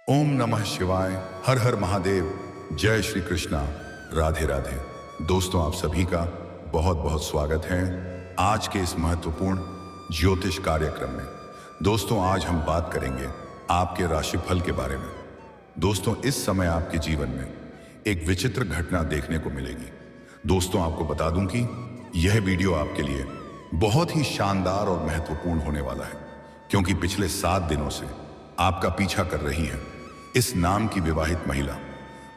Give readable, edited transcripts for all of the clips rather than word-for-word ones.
ओम नमः शिवाय। हर हर महादेव। जय श्री कृष्णा। राधे राधे। दोस्तों, आप सभी का बहुत बहुत स्वागत है आज के इस महत्वपूर्ण ज्योतिष कार्यक्रम में। दोस्तों, आज हम बात करेंगे आपके राशिफल के बारे में। दोस्तों, इस समय आपके जीवन में एक विचित्र घटना देखने को मिलेगी। दोस्तों, आपको बता दूं कि यह वीडियो आपके लिए बहुत ही शानदार और महत्वपूर्ण होने वाला है, क्योंकि पिछले 7 दिनों से आपका पीछा कर रही है इस नाम की विवाहित महिला।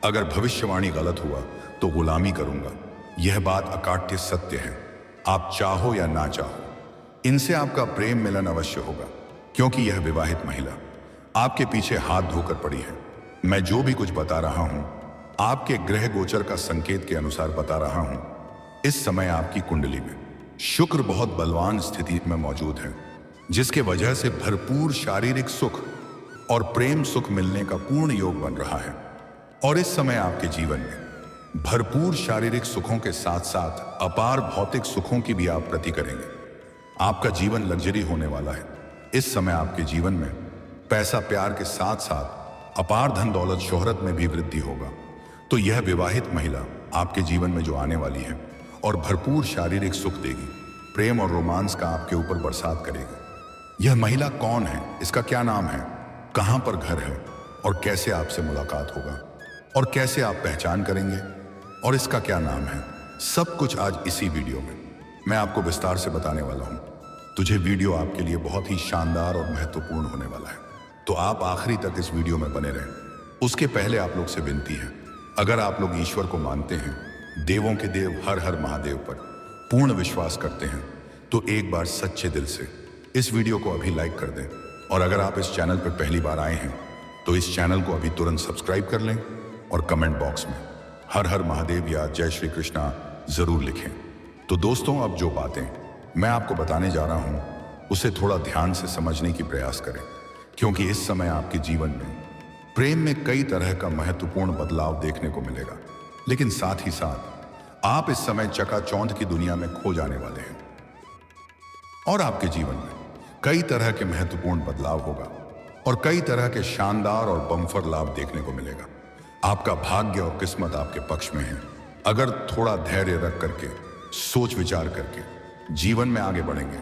अगर भविष्यवाणी गलत हुआ तो गुलामी करूंगा, यह बात अकाट्य सत्य है। आप चाहो या ना चाहो, इनसे आपका प्रेम मिलन अवश्य होगा, क्योंकि यह विवाहित महिला आपके पीछे हाथ धोकर पड़ी है। मैं जो भी कुछ बता रहा हूं, आपके ग्रह गोचर का संकेत के अनुसार बता रहा हूं। इस समय आपकी कुंडली में शुक्र बहुत बलवान स्थिति में मौजूद है, जिसके वजह से भरपूर शारीरिक सुख और प्रेम सुख मिलने का पूर्ण योग बन रहा है। और इस समय आपके जीवन में भरपूर शारीरिक सुखों के साथ साथ अपार भौतिक सुखों की भी आप प्रति करेंगे। आपका जीवन लग्जरी होने वाला है। इस समय आपके जीवन में पैसा प्यार के साथ साथ अपार धन दौलत शोहरत में भी वृद्धि होगा। तो यह विवाहित महिला आपके जीवन में जो आने वाली है और भरपूर शारीरिक सुख देगी, प्रेम और रोमांस का आपके ऊपर बरसात करेगी। यह महिला कौन है, इसका क्या नाम है, कहां पर घर है और कैसे आपसे मुलाकात होगा और कैसे आप पहचान करेंगे और इसका क्या नाम है, सब कुछ आज इसी वीडियो में मैं आपको विस्तार से बताने वाला हूं। तुझे वीडियो आपके लिए बहुत ही शानदार और महत्वपूर्ण होने वाला है, तो आप आखिरी तक इस वीडियो में बने रहें। उसके पहले आप लोग से विनती है, अगर आप लोग ईश्वर को मानते हैं, देवों के देव हर हर महादेव पर पूर्ण विश्वास करते हैं, तो एक बार सच्चे दिल से इस वीडियो को अभी लाइक कर दें। और अगर आप इस चैनल पर पहली बार आए हैं तो इस चैनल को अभी तुरंत सब्सक्राइब कर लें और कमेंट बॉक्स में हर हर महादेव या जय श्री कृष्णा जरूर लिखें। तो दोस्तों, अब जो बातें मैं आपको बताने जा रहा हूं उसे थोड़ा ध्यान से समझने की प्रयास करें, क्योंकि इस समय आपके जीवन में प्रेम में कई तरह का महत्वपूर्ण बदलाव देखने को मिलेगा, लेकिन साथ ही साथ आप इस समय चकाचौंध की दुनिया में खो जाने वाले हैं और आपके जीवन में कई तरह के महत्वपूर्ण बदलाव होगा और कई तरह के शानदार और बम्फर लाभ देखने को मिलेगा। आपका भाग्य और किस्मत आपके पक्ष में है। अगर थोड़ा धैर्य रख करके सोच विचार करके जीवन में आगे बढ़ेंगे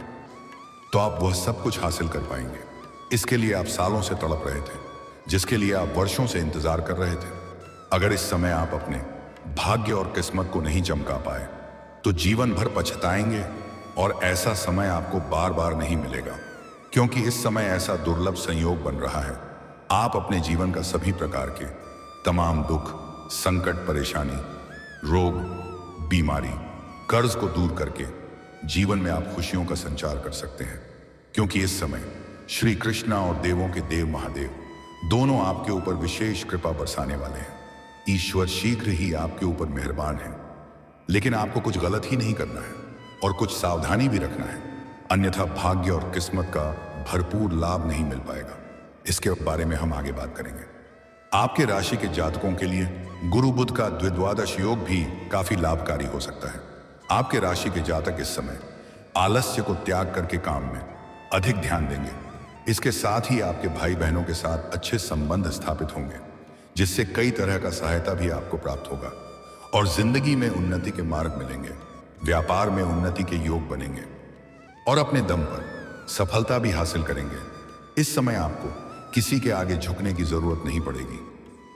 तो आप वह सब कुछ हासिल कर पाएंगे। इसके लिए आप सालों से तड़प रहे थे, जिसके लिए आप वर्षों से इंतजार कर रहे थे। अगर इस समय आप अपने भाग्य और किस्मत को नहीं चमका पाए तो जीवन भर पछताएंगे, और ऐसा समय आपको बार बार नहीं मिलेगा, क्योंकि इस समय ऐसा दुर्लभ संयोग बन रहा है। आप अपने जीवन का सभी प्रकार के तमाम दुख, संकट, परेशानी, रोग, बीमारी, कर्ज को दूर करके जीवन में आप खुशियों का संचार कर सकते हैं, क्योंकि इस समय श्री कृष्णा और देवों के देव महादेव दोनों आपके ऊपर विशेष कृपा बरसाने वाले हैं। ईश्वर शीघ्र ही आपके ऊपर मेहरबान है, लेकिन आपको कुछ गलत ही नहीं करना है और कुछ सावधानी भी रखना है, अन्यथा भाग्य और किस्मत का भरपूर लाभ नहीं मिल पाएगा। इसके बारे में हम आगे बात करेंगे। आपके राशि के जातकों के लिए गुरु बुध का द्विद्वादश योग भी काफी लाभकारी हो सकता है। आपके राशि के जातक इस समय आलस्य को त्याग करके काम में अधिक ध्यान देंगे। इसके साथ ही आपके भाई बहनों के साथ अच्छे संबंध स्थापित होंगे, जिससे कई तरह का सहायता भी आपको प्राप्त होगा और जिंदगी में उन्नति के मार्ग मिलेंगे। व्यापार में उन्नति के योग बनेंगे और अपने दम पर सफलता भी हासिल करेंगे। इस समय आपको किसी के आगे झुकने की जरूरत नहीं पड़ेगी।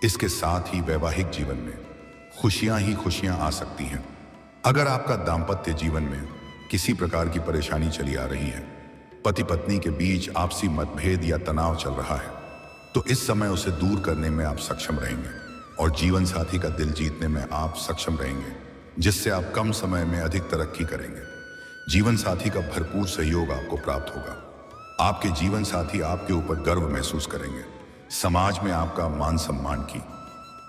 इसके साथ ही वैवाहिक जीवन में खुशियां ही खुशियां आ सकती हैं। अगर आपका दाम्पत्य जीवन में किसी प्रकार की परेशानी चली आ रही है, पति पत्नी के बीच आपसी मतभेद या तनाव चल रहा है, तो इस समय उसे दूर करने में आप सक्षम रहेंगे और जीवन साथी का दिल जीतने में आप सक्षम रहेंगे, जिससे आप कम समय में अधिक तरक्की करेंगे। जीवन साथी का भरपूर सहयोग आपको प्राप्त होगा। आपके जीवन साथी आपके ऊपर गर्व महसूस करेंगे। समाज में आपका मान सम्मान की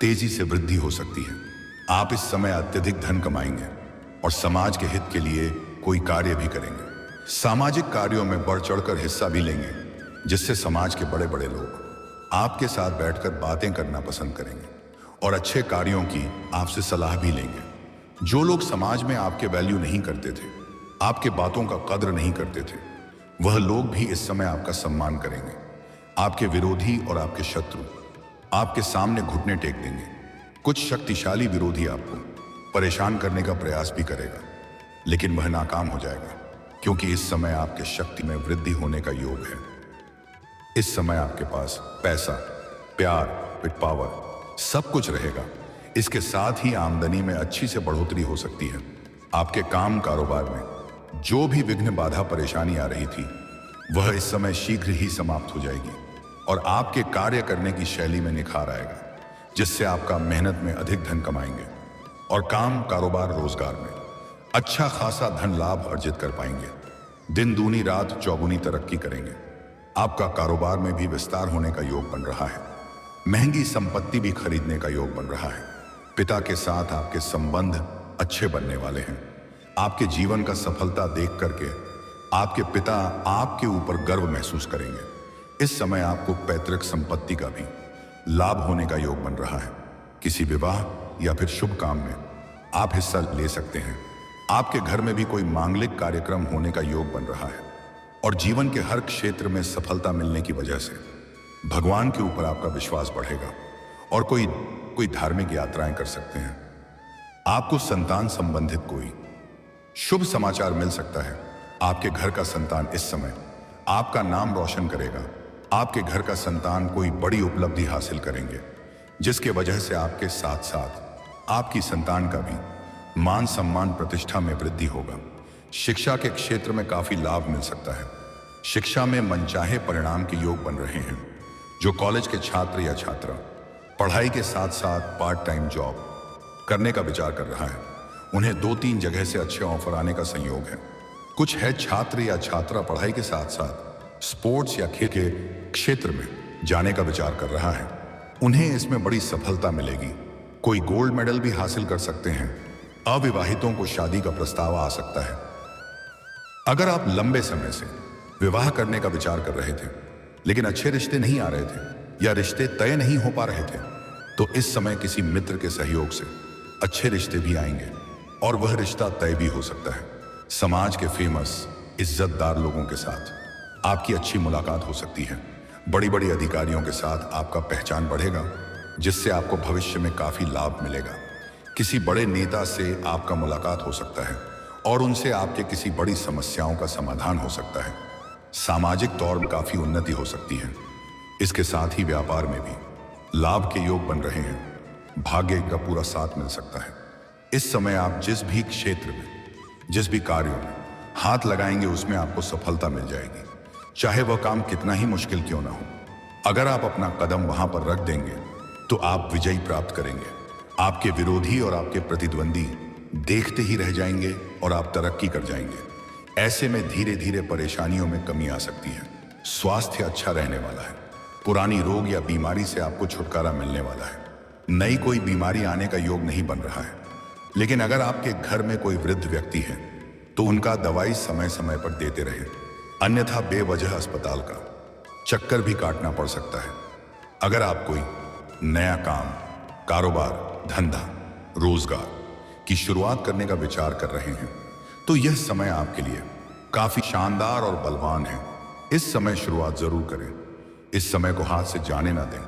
तेजी से वृद्धि हो सकती है। आप इस समय अत्यधिक धन कमाएंगे और समाज के हित के लिए कोई कार्य भी करेंगे। सामाजिक कार्यों में बढ़ चढ़कर हिस्सा भी लेंगे, जिससे समाज के बड़े बड़े लोग आपके साथ बैठकर बातें करना पसंद करेंगे और अच्छे कार्यों की आपसे सलाह भी लेंगे। जो लोग समाज में आपके वैल्यू नहीं करते थे, आपके बातों का कद्र नहीं करते थे, वह लोग भी इस समय आपका सम्मान करेंगे। आपके विरोधी और आपके शत्रु आपके सामने घुटने टेक देंगे। कुछ शक्तिशाली विरोधी आपको परेशान करने का प्रयास भी करेगा, लेकिन वह नाकाम हो जाएगा, क्योंकि इस समय आपके शक्ति में वृद्धि होने का योग है। इस समय आपके पास पैसा, प्यार, पावर सब कुछ रहेगा। इसके साथ ही आमदनी में अच्छी से बढ़ोतरी हो सकती है। आपके काम कारोबार में जो भी विघ्न, बाधा, परेशानी आ रही थी, वह इस समय शीघ्र ही समाप्त हो जाएगी और आपके कार्य करने की शैली में निखार आएगा, जिससे आपका मेहनत में अधिक धन कमाएंगे और काम, कारोबार, रोजगार में अच्छा खासा धन लाभ अर्जित कर पाएंगे। दिन दूनी रात चौगुनी तरक्की करेंगे। आपका कारोबार में भी विस्तार होने का योग बन रहा है। महंगी संपत्ति भी खरीदने का योग बन रहा है। पिता के साथ आपके संबंध अच्छे बनने वाले हैं। आपके जीवन का सफलता देख करके आपके पिता आपके ऊपर गर्व महसूस करेंगे। इस समय आपको पैतृक संपत्ति का भी लाभ होने का योग बन रहा है। किसी विवाह या फिर शुभ काम में आप हिस्सा ले सकते हैं। आपके घर में भी कोई मांगलिक कार्यक्रम होने का योग बन रहा है और जीवन के हर क्षेत्र में सफलता मिलने की वजह से भगवान के ऊपर आपका विश्वास बढ़ेगा और कोई धार्मिक यात्राएं कर सकते हैं। आपको संतान संबंधित कोई शुभ समाचार मिल सकता है। आपके घर का संतान इस समय आपका नाम रोशन करेगा। आपके घर का संतान कोई बड़ी उपलब्धि हासिल करेंगे, जिसके वजह से आपके साथ साथ आपकी संतान का भी मान सम्मान, प्रतिष्ठा में वृद्धि होगा। शिक्षा के क्षेत्र में काफी लाभ मिल सकता है। शिक्षा में मनचाहे परिणाम के योग बन रहे हैं। जो कॉलेज के छात्र या छात्रा पढ़ाई के साथ साथ पार्ट टाइम जॉब करने का विचार कर रहा है, उन्हें 2-3 जगह से अच्छे ऑफर आने का संयोग है। कुछ है छात्र या छात्रा पढ़ाई के साथ साथ स्पोर्ट्स या खेल के क्षेत्र में जाने का विचार कर रहा है, उन्हें इसमें बड़ी सफलता मिलेगी। कोई गोल्ड मेडल भी हासिल कर सकते हैं। अविवाहितों को शादी का प्रस्ताव आ सकता है। अगर आप लंबे समय से विवाह करने का विचार कर रहे थे, लेकिन अच्छे रिश्ते नहीं आ रहे थे या रिश्ते तय नहीं हो पा रहे थे, तो इस समय किसी मित्र के सहयोग से अच्छे रिश्ते भी आएंगे और वह रिश्ता तय भी हो सकता है। समाज के फेमस, इज्जतदार लोगों के साथ आपकी अच्छी मुलाकात हो सकती है। बड़ी बड़ी अधिकारियों के साथ आपका पहचान बढ़ेगा, जिससे आपको भविष्य में काफी लाभ मिलेगा। किसी बड़े नेता से आपका मुलाकात हो सकता है और उनसे आपके किसी बड़ी समस्याओं का समाधान हो सकता है। सामाजिक तौर पर काफी उन्नति हो सकती है। इसके साथ ही व्यापार में भी लाभ के योग बन रहे हैं। भाग्य का पूरा साथ मिल सकता है। इस समय आप जिस भी क्षेत्र में, जिस भी कार्य में हाथ लगाएंगे, उसमें आपको सफलता मिल जाएगी, चाहे वह काम कितना ही मुश्किल क्यों ना हो। अगर आप अपना कदम वहां पर रख देंगे तो आप विजय प्राप्त करेंगे। आपके विरोधी और आपके प्रतिद्वंदी देखते ही रह जाएंगे और आप तरक्की कर जाएंगे। ऐसे में धीरे धीरे परेशानियों में कमी आ सकती है। स्वास्थ्य अच्छा रहने वाला है। पुरानी रोग या बीमारी से आपको छुटकारा मिलने वाला है। नई कोई बीमारी आने का योग नहीं बन रहा है, लेकिन अगर आपके घर में कोई वृद्ध व्यक्ति है तो उनका दवाई समय समय पर देते रहे, अन्यथा बेवजह अस्पताल का चक्कर भी काटना पड़ सकता है। अगर आप कोई नया काम, कारोबार, धंधा, रोजगार की शुरुआत करने का विचार कर रहे हैं, तो यह समय आपके लिए काफी शानदार और बलवान है। इस समय शुरुआत जरूर करें। इस समय को हाथ से जाने ना दें।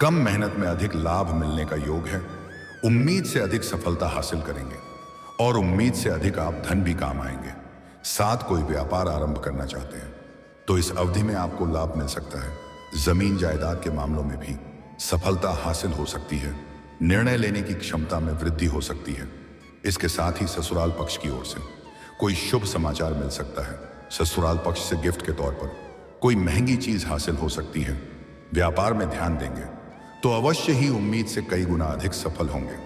कम मेहनत में अधिक लाभ मिलने का योग है। उम्मीद से अधिक सफलता हासिल करेंगे और उम्मीद से अधिक आप धन भी काम आएंगे। साथ कोई व्यापार आरंभ करना चाहते हैं तो इस अवधि में आपको लाभ मिल सकता है। जमीन जायदाद के मामलों में भी सफलता हासिल हो सकती है। निर्णय लेने की क्षमता में वृद्धि हो सकती है। इसके साथ ही ससुराल पक्ष की ओर से कोई शुभ समाचार मिल सकता है। ससुराल पक्ष से गिफ्ट के तौर पर कोई महंगी चीज हासिल हो सकती है। व्यापार में ध्यान देंगे तो अवश्य ही उम्मीद से कई गुना अधिक सफल होंगे।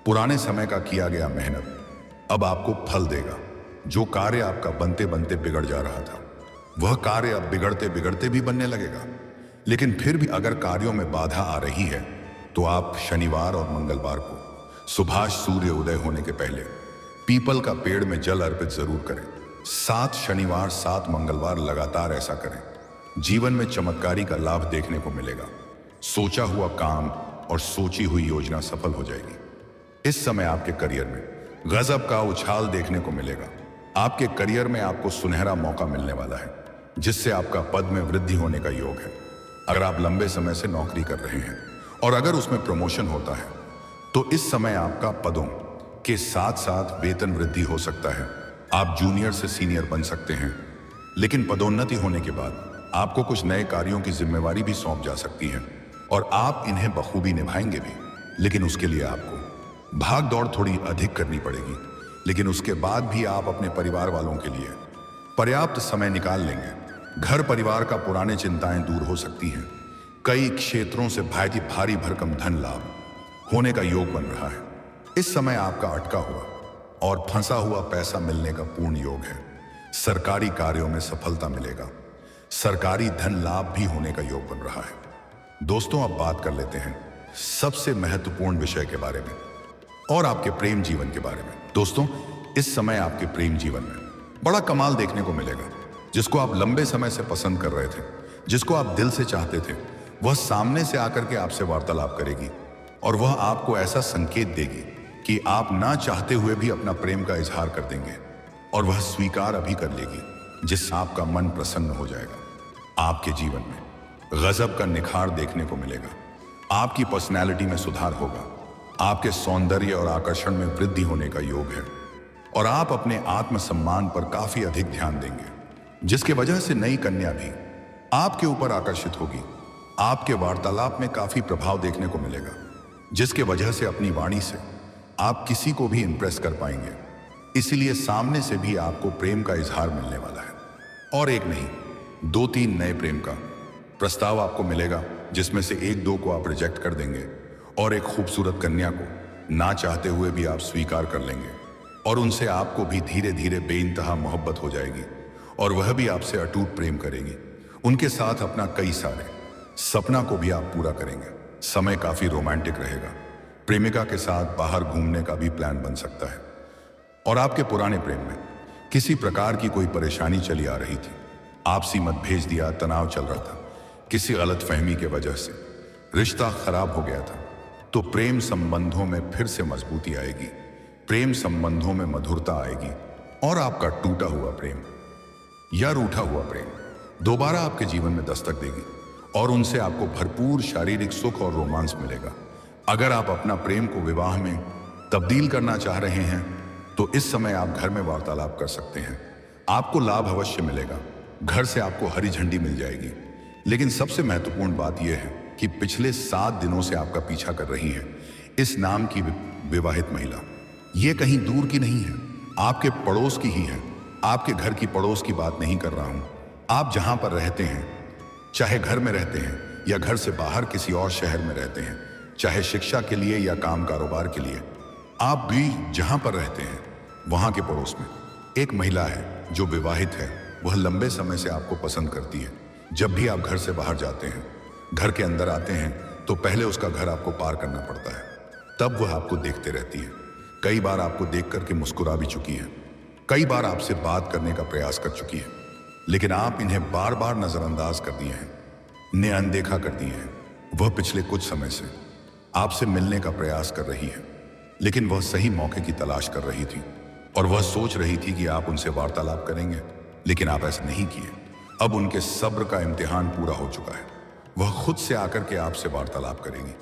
पुराने समय का किया गया मेहनत अब आपको फल देगा। जो कार्य आपका बनते बनते बिगड़ जा रहा था, वह कार्य अब बिगड़ते बिगड़ते भी बनने लगेगा। लेकिन फिर भी अगर कार्यों में बाधा आ रही है तो आप शनिवार और मंगलवार को सुबह सूर्य उदय होने के पहले पीपल का पेड़ में जल अर्पित जरूर करें। 7 शनिवार 7 मंगलवार लगातार ऐसा करें। जीवन में चमत्कारी का लाभ देखने को मिलेगा। सोचा हुआ काम और सोची हुई योजना सफल हो जाएगी। इस समय आपके करियर में गजब का उछाल देखने को मिलेगा। आपके करियर में आपको सुनहरा मौका मिलने वाला है, जिससे आपका पद में वृद्धि होने का योग है। अगर आप लंबे समय से नौकरी कर रहे हैं और अगर उसमें प्रमोशन होता है तो इस समय आपका पदों के साथ साथ वेतन वृद्धि हो सकता है। आप जूनियर से सीनियर बन सकते हैं। लेकिन पदोन्नति होने के बाद आपको कुछ नए कार्यों की जिम्मेवारी भी सौंप जा सकती है और आप इन्हें बखूबी निभाएंगे भी। लेकिन उसके लिए आपको भाग दौड़ थोड़ी अधिक करनी पड़ेगी। लेकिन उसके बाद भी आप अपने परिवार वालों के लिए पर्याप्त समय निकाल लेंगे। घर परिवार का पुराने चिंताएं दूर हो सकती हैं। कई क्षेत्रों से भारी भरकम धन लाभ होने का योग बन रहा है। इस समय आपका अटका हुआ और फंसा हुआ पैसा मिलने का पूर्ण योग है। सरकारी कार्यों में सफलता मिलेगा। सरकारी धन लाभ भी होने का योग बन रहा है। दोस्तों, अब बात कर लेते हैं सबसे महत्वपूर्ण विषय के बारे में और आपके प्रेम जीवन के बारे में। दोस्तों, इस समय आपके प्रेम जीवन में बड़ा कमाल देखने को मिलेगा। जिसको आप लंबे समय से पसंद कर रहे थे, जिसको आप दिल से चाहते थे, वह सामने से आकर के आपसे वार्तालाप करेगी और वह आपको ऐसा संकेत देगी कि आप ना चाहते हुए भी अपना प्रेम का इजहार कर देंगे और वह स्वीकार अभी कर लेगी, जिससे आपका मन प्रसन्न हो जाएगा। आपके जीवन में गजब का निखार देखने को मिलेगा। आपकी पर्सनैलिटी में सुधार होगा। आपके सौंदर्य और आकर्षण में वृद्धि होने का योग है और आप अपने आत्मसम्मान पर काफी अधिक ध्यान देंगे, जिसके वजह से नई कन्या भी आपके ऊपर आकर्षित होगी। आपके वार्तालाप में काफी प्रभाव देखने को मिलेगा, जिसके वजह से अपनी वाणी से आप किसी को भी इंप्रेस कर पाएंगे। इसीलिए सामने से भी आपको प्रेम का इजहार मिलने वाला है और एक नहीं, 2-3 नए प्रेम का प्रस्ताव आपको मिलेगा, जिसमें से 1-2 को आप रिजेक्ट कर देंगे और एक खूबसूरत कन्या को ना चाहते हुए भी आप स्वीकार कर लेंगे और उनसे आपको भी धीरे धीरे बेइंतहा मोहब्बत हो जाएगी और वह भी आपसे अटूट प्रेम करेगी। उनके साथ अपना कई सारे सपना को भी आप पूरा करेंगे। समय काफी रोमांटिक रहेगा। प्रेमिका के साथ बाहर घूमने का भी प्लान बन सकता है और आपके पुराने प्रेम में किसी प्रकार की कोई परेशानी चली आ रही थी। आपसी मतभेद दिया, तनाव चल रहा था, किसी गलतफहमी के वजह से रिश्ता खराब हो गया था, तो प्रेम संबंधों में फिर से मजबूती आएगी। प्रेम संबंधों में मधुरता आएगी और आपका टूटा हुआ प्रेम या रूठा हुआ प्रेम दोबारा आपके जीवन में दस्तक देगी और उनसे आपको भरपूर शारीरिक सुख और रोमांस मिलेगा। अगर आप अपना प्रेम को विवाह में तब्दील करना चाह रहे हैं तो इस समय आप घर में वार्तालाप कर सकते हैं। आपको लाभ अवश्य मिलेगा। घर से आपको हरी झंडी मिल जाएगी। लेकिन सबसे महत्वपूर्ण बात यह है कि पिछले 7 दिनों से आपका पीछा कर रही है इस नाम की विवाहित महिला। यह कहीं दूर की नहीं है, आपके पड़ोस की ही है। आपके घर की पड़ोस की बात नहीं कर रहा हूं। आप जहां पर रहते हैं, चाहे घर में रहते हैं या घर से बाहर किसी और शहर में रहते हैं, चाहे शिक्षा के लिए या काम कारोबार के लिए, आप भी जहां पर रहते हैं वहां के पड़ोस में एक महिला है जो विवाहित है। वह लंबे समय से आपको पसंद करती है। जब भी आप घर से बाहर जाते हैं, घर के अंदर आते हैं, तो पहले उसका घर आपको पार करना पड़ता है, तब वह आपको देखते रहती है। कई बार आपको देख करके मुस्कुरा भी चुकी है, कई बार आपसे बात करने का प्रयास कर चुकी है, लेकिन आप इन्हें बार बार नजरअंदाज कर दिए हैं, इन्हें अनदेखा कर दिए हैं। वह पिछले कुछ समय से आपसे मिलने का प्रयास कर रही है, लेकिन वह सही मौके की तलाश कर रही थी और वह सोच रही थी कि आप उनसे वार्तालाप करेंगे, लेकिन आप ऐसा नहीं किए। अब उनके सब्र का इम्तिहान पूरा हो चुका है। वह खुद से आकर के आपसे वार्तालाप करेगी,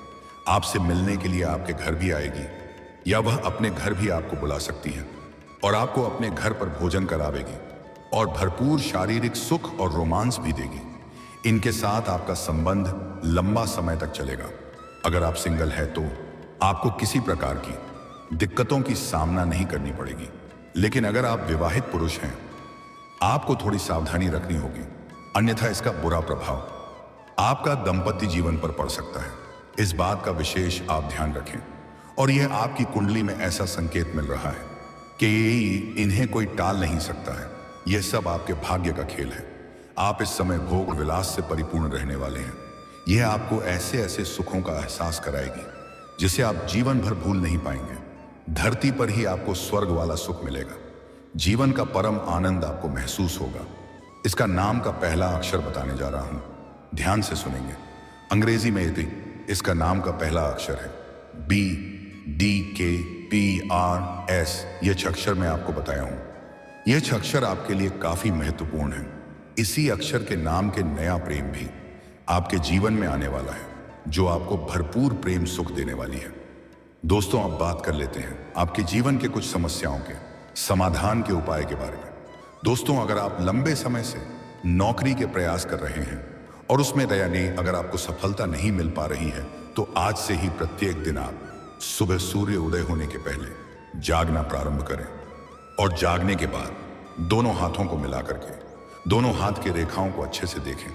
आपसे मिलने के लिए आपके घर भी आएगी या वह अपने घर भी आपको बुला सकती है और आपको अपने घर पर भोजन करावेगी और भरपूर शारीरिक सुख और रोमांस भी देगी। इनके साथ आपका संबंध लंबा समय तक चलेगा। अगर आप सिंगल है तो आपको किसी प्रकार की दिक्कतों की सामना नहीं करनी पड़ेगी, लेकिन अगर आप विवाहित पुरुष हैं, आपको थोड़ी सावधानी रखनी होगी, अन्यथा इसका बुरा प्रभाव आपका दाम्पत्य जीवन पर पड़ सकता है। इस बात का विशेष आप ध्यान रखें और यह आपकी कुंडली में ऐसा संकेत मिल रहा है कि इन्हें कोई टाल नहीं सकता है। यह सब आपके भाग्य का खेल है। आप इस समय भोग विलास से परिपूर्ण रहने वाले हैं। यह आपको ऐसे ऐसे सुखों का एहसास कराएगी जिसे आप जीवन भर भूल नहीं पाएंगे। धरती पर ही आपको स्वर्ग वाला सुख मिलेगा। जीवन का परम आनंद आपको महसूस होगा। इसका नाम का पहला अक्षर बताने जा रहा हूं, ध्यान से सुनेंगे। अंग्रेजी में यदि इसका नाम का पहला अक्षर है BDKPRS। यह 6 अक्षर मैं आपको बताया हूं। यह 6 अक्षर आपके लिए काफी महत्वपूर्ण है। इसी अक्षर के नाम के नया प्रेम भी आपके जीवन में आने वाला है। जो आपको भरपूर प्रेम सुख देने वाली है। दोस्तों, अब बात कर लेते हैं आपके जीवन के कुछ समस्याओं के समाधान के उपाय के बारे में। दोस्तों, अगर आप लंबे समय से नौकरी के प्रयास कर रहे हैं और उसमें दयानीय अगर आपको सफलता नहीं मिल पा रही है, तो आज से ही प्रत्येक दिन आप सुबह सूर्य उदय होने के पहले जागना प्रारंभ करें और जागने के बाद दोनों हाथों को मिला करके दोनों हाथ की रेखाओं को अच्छे से देखें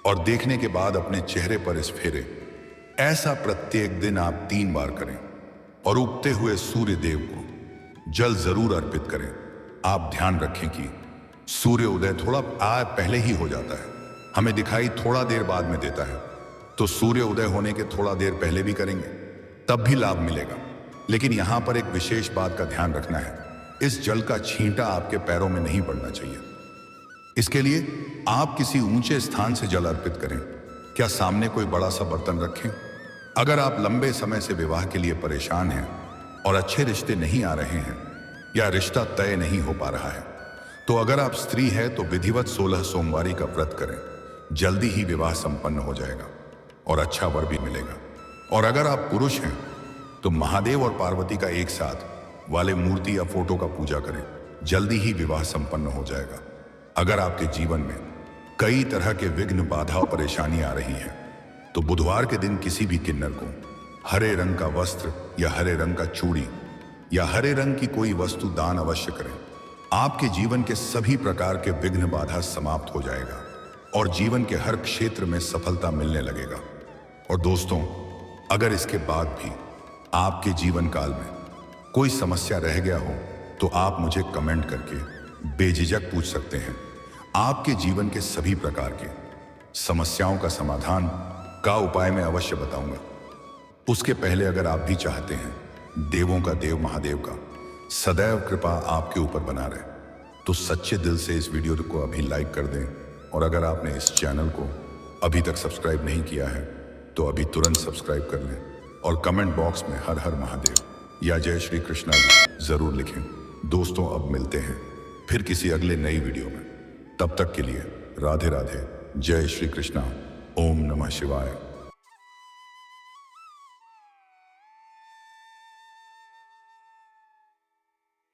और देखने के बाद अपने चेहरे पर इस फेरे ऐसा प्रत्येक दिन आप 3 बार करें और उगते हुए सूर्य देव को जल जरूर अर्पित करें। आप ध्यान रखें कि सूर्य उदय थोड़ा पहले ही हो जाता है, हमें दिखाई थोड़ा देर बाद में देता है, तो सूर्य उदय होने के थोड़ा देर पहले भी करेंगे तब भी लाभ मिलेगा। लेकिन यहां पर एक विशेष बात का ध्यान रखना है, इस जल का छींटा आपके पैरों में नहीं पड़ना चाहिए। इसके लिए आप किसी ऊंचे स्थान से जल अर्पित करें। क्या सामने कोई बड़ा सा बर्तन रखें। अगर आप लंबे समय से विवाह के लिए परेशान हैं और अच्छे रिश्ते नहीं आ रहे हैं या रिश्ता तय नहीं हो पा रहा है, तो अगर आप स्त्री हैं तो विधिवत 16 सोमवारी का व्रत करें, जल्दी ही विवाह संपन्न हो जाएगा और अच्छा वर भी मिलेगा। और अगर आप पुरुष हैं तो महादेव और पार्वती का एक साथ वाले मूर्ति या फोटो का पूजा करें, जल्दी ही विवाह संपन्न हो जाएगा। अगर आपके जीवन में कई तरह के विघ्न, बाधा और परेशानी आ रही है, तो बुधवार के दिन किसी भी किन्नर को हरे रंग का वस्त्र या हरे रंग का चूड़ी या हरे रंग की कोई वस्तु दान अवश्य करें। आपके जीवन के सभी प्रकार के विघ्न, बाधा समाप्त हो जाएगा और जीवन के हर क्षेत्र में सफलता मिलने लगेगा। और दोस्तों, अगर इसके बाद भी आपके जीवन काल में कोई समस्या रह गया हो, तो आप मुझे कमेंट करके बेझिझक पूछ सकते हैं। आपके जीवन के सभी प्रकार के समस्याओं का समाधान का उपाय मैं अवश्य बताऊंगा। उसके पहले अगर आप भी चाहते हैं देवों का देव महादेव का सदैव कृपा आपके ऊपर बना रहे, तो सच्चे दिल से इस वीडियो को अभी लाइक कर दें। और अगर आपने इस चैनल को अभी तक सब्सक्राइब नहीं किया है, तो अभी तुरंत सब्सक्राइब कर लें और कमेंट बॉक्स में हर हर महादेव या जय श्री कृष्णा जरूर लिखें। दोस्तों, अब मिलते हैं फिर किसी अगले नई वीडियो में। तब तक के लिए राधे राधे, जय श्री कृष्णा, ओम नमः शिवाय।